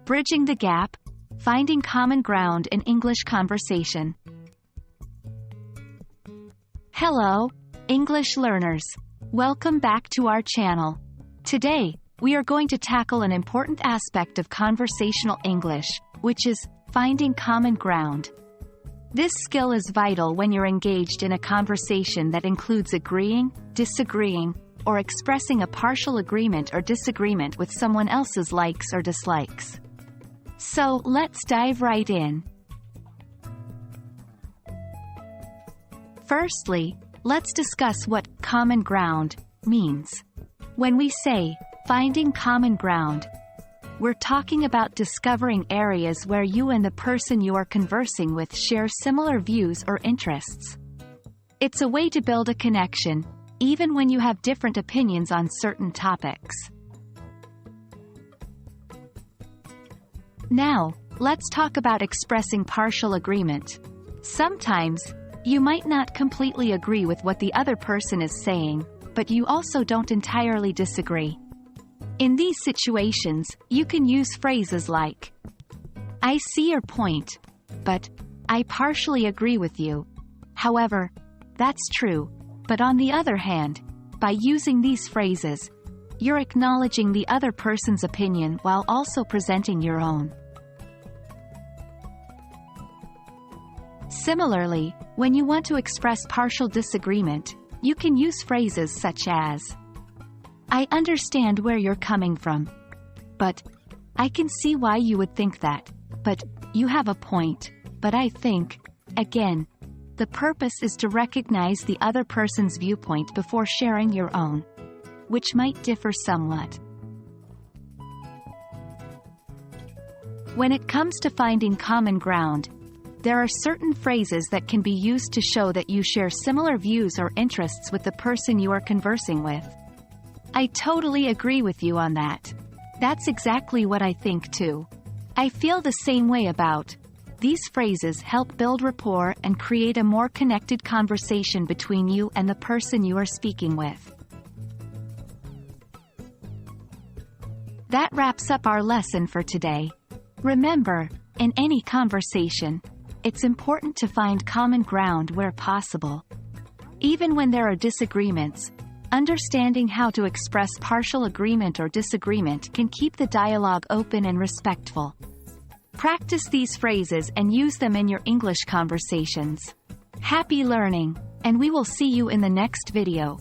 Bridging the gap, finding common ground in English conversation. Hello, English learners. Welcome back to our channel. Today, we are going to tackle an important aspect of conversational English, which is finding common ground. This skill is vital when you're engaged in a conversation that includes agreeing, disagreeing, or expressing a partial agreement or disagreement with someone else's likes or dislikes. So, let's dive right in. Firstly, let's discuss what common ground means. When we say finding common ground, we're talking about discovering areas where you and the person you are conversing with share similar views or interests. It's a way to build a connection, even when you have different opinions on certain topics. Now, let's talk about expressing partial agreement. Sometimes, you might not completely agree with what the other person is saying, but you also don't entirely disagree. In these situations, you can use phrases like, "I see your point, but I partially agree with you. However, that's true, but on the other hand," by using these phrases, you're acknowledging the other person's opinion while also presenting your own. Similarly, when you want to express partial disagreement, you can use phrases such as, "I understand where you're coming from. But I can see why you would think that. But you have a point. But I think," again, the purpose is to recognize the other person's viewpoint before sharing your own, which might differ somewhat. When it comes to finding common ground, there are certain phrases that can be used to show that you share similar views or interests with the person you are conversing with. "I totally agree with you on that. That's exactly what I think too. I feel the same way about." These phrases help build rapport and create a more connected conversation between you and the person you are speaking with. That wraps up our lesson for today. Remember, in any conversation, it's important to find common ground where possible. Even when there are disagreements, understanding how to express partial agreement or disagreement can keep the dialogue open and respectful. Practice these phrases and use them in your English conversations. Happy learning, and we will see you in the next video.